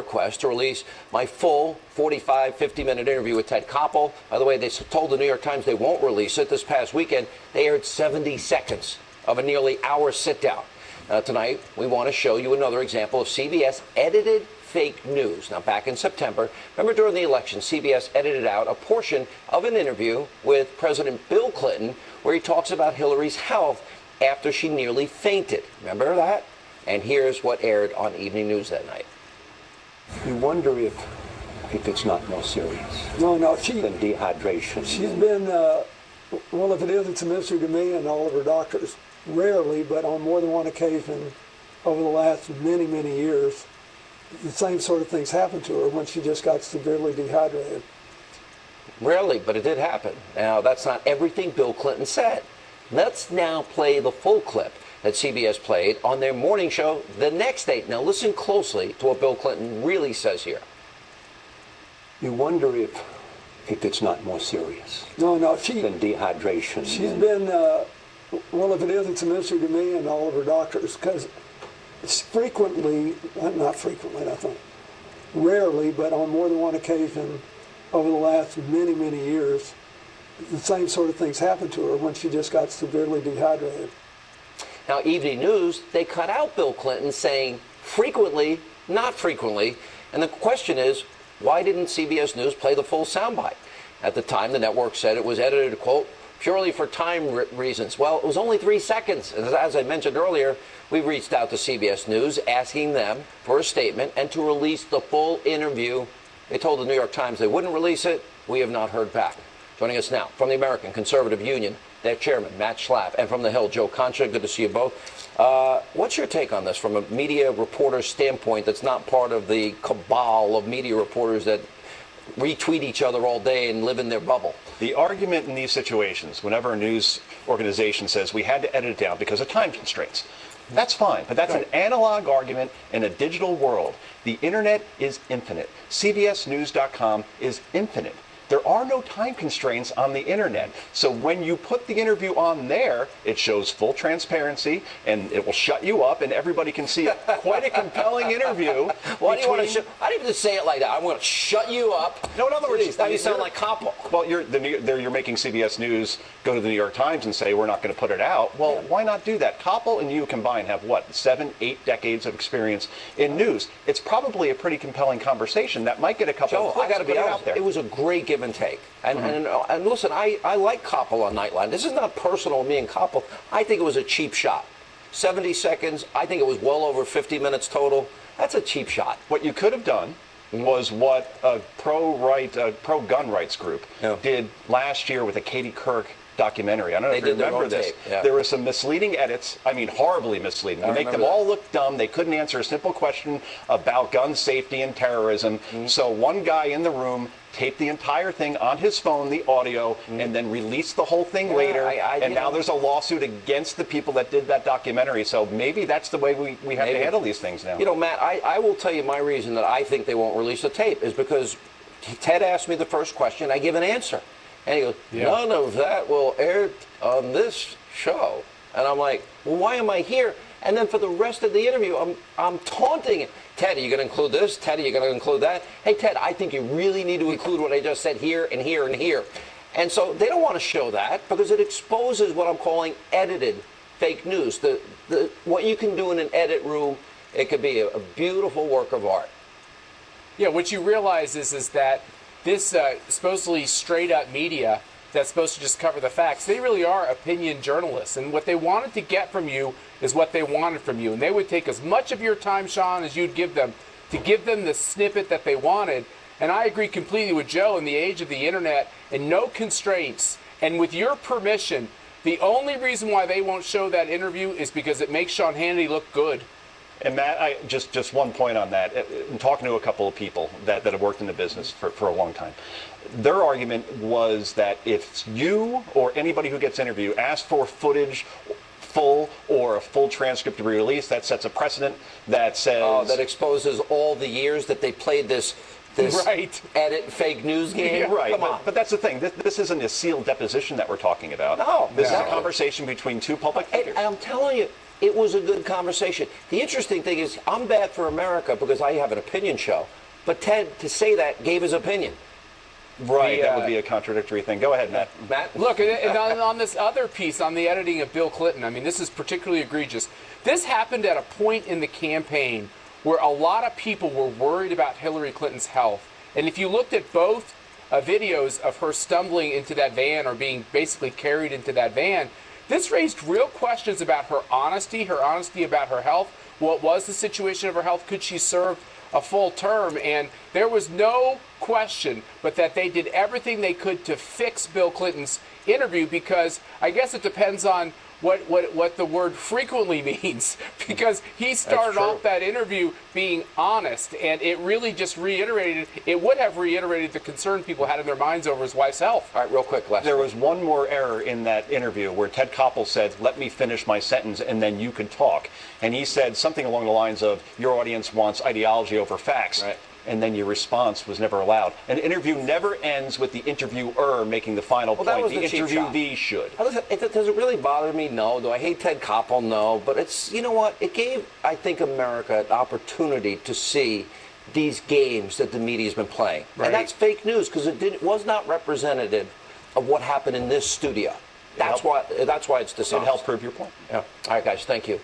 request to release my full 45, 50-minute interview with Ted Koppel. By the way, they told the New York Times they won't release it. This past weekend, they aired 70 seconds of a nearly hour sit-down. Tonight, we want to show you another example of CBS edited fake news. Now, back in September, remember during the election, CBS edited out a portion of an interview with President Bill Clinton where he talks about Hillary's health after she nearly fainted. Remember that? And here's what aired on Evening News that night. You wonder if it's not more serious. No, than dehydration. She's been, well, if it is, it's a mystery to me and all of her doctors. Rarely, but on more than one occasion over the last many, many years, the same sort of things happened to her when she just got severely dehydrated. Rarely, but it did happen. Now, that's not everything Bill Clinton said. Let's now play the full clip that CBS played on their morning show the next day. Now, listen closely to what Bill Clinton really says here. You wonder if it's not more serious. No, than dehydration. She's been, well, if it is, it's a mystery to me and all of her doctors, because it's frequently, not frequently, I think, rarely, but on more than one occasion over the last many, many years, the same sort of things happened to her when she just got severely dehydrated. Now, Evening News, they cut out Bill Clinton saying frequently, not frequently. And the question is, why didn't CBS News play the full soundbite? At the time, the network said it was edited, quote, purely for time reasons. Well, it was only 3 seconds. As I mentioned earlier, we reached out to CBS News asking them for a statement and to release the full interview. They told the New York Times they wouldn't release it. We have not heard back. Joining us now from the American Conservative Union, their chairman, Matt Schlapp, and from the Hill, Joe Concha. Good to see you both. What's your take on this from a media reporter standpoint that's not part of the cabal of media reporters that retweet each other all day and live in their bubble? The argument in these situations, whenever a news organization says we had to edit it down because of time constraints, that's fine, but that's an analog argument in a digital world. The internet is infinite. CBSNews.com is infinite. There are no time constraints on the internet. So when you put the interview on there, it shows full transparency and it will shut you up and everybody can see quite a compelling interview. Why do you want to I didn't even say it like that. I'm going to shut you up. No, in other words, now you sound like Koppel. Well, you're making CBS News go to the New York Times and say we're not going to put it out. Well, why not do that? Koppel and you combined have what, 7, 8 decades of experience in news. It's probably a pretty compelling conversation that might get a couple of clicks. I got to be honest, out there. It was a great give and take. And listen, I like Koppel on Nightline. This is not personal, me and Koppel. I think it was a cheap shot. 70 seconds. I think it was well over 50 minutes total. That's a cheap shot. What you could have done was what a pro-gun rights group did last year with a Katie Couric documentary. I don't know if you remember this. Yeah. There were some misleading edits. I mean, horribly misleading. They make them all look dumb. They couldn't answer a simple question about gun safety and terrorism. So one guy in the room taped the entire thing on his phone, the audio, and then released the whole thing later. And now there's a lawsuit against the people that did that documentary. So maybe that's the way we have to handle these things now. You know, Matt, I will tell you my reason that I think they won't release the tape is because Ted asked me the first question. I give an answer. And he goes, none of that will air on this show. And I'm like, well, why am I here? And then for the rest of the interview, I'm taunting him. Ted, are you going to include this? Ted, are you going to include that? Hey, Ted, I think you really need to include what I just said here and here and here. And so they don't want to show that because it exposes what I'm calling edited fake news. What you can do in an edit room, it could be a beautiful work of art. Yeah, what you realize is that this supposedly straight-up media that's supposed to just cover the facts, they really are opinion journalists. And what they wanted to get from you is what they wanted from you. And they would take as much of your time, Sean, as you'd give them to give them the snippet that they wanted. And I agree completely with Joe. In the age of the internet and no constraints, and with your permission, the only reason why they won't show that interview is because it makes Sean Hannity look good. And Matt, just one point on that. I'm talking to a couple of people that have worked in the business for a long time. Their argument was that if you or anybody who gets interviewed asks for footage full or a full transcript to be released, that sets a precedent that says... that exposes all the years that they played this right. edit fake news game. Yeah, right. Come on. But that's the thing. This isn't a sealed deposition that we're talking about. No. This is a conversation between two public figures. And I'm telling you, it was a good conversation. The interesting thing is, I'm bad for America because I have an opinion show. But Ted, to say that, gave his opinion. Right, that would be a contradictory thing. Go ahead, Matt. Matt? Look, and on this other piece, on the editing of Bill Clinton, I mean, this is particularly egregious. This happened at a point in the campaign where a lot of people were worried about Hillary Clinton's health. And if you looked at both videos of her stumbling into that van or being basically carried into that van, this raised real questions about her honesty about her health. What was the situation of her health? Could she serve a full term? And there was no question but that they did everything they could to fix Bill Clinton's interview, because I guess it depends on what the word frequently means, because he started off that interview being honest, and it really just would have reiterated the concern people had in their minds over his wife's health. All right, real quick, Les. There was one more error in that interview where Ted Koppel said, "Let me finish my sentence and then you can talk." And he said something along the lines of, "Your audience wants ideology over facts." Right. And then your response was never allowed. An interview never ends with the interviewer making the final Well, that point. was the cheap shot. interviewee should. Does it really bother me? No. Do I hate Ted Koppel? No. But it's, you know what? It gave, I think, America an opportunity to see these games that the media's been playing. Right. And that's fake news, because it was not representative of what happened in this studio. That's why it's dishonest. It helped prove your point. Yeah. All right, guys. Thank you.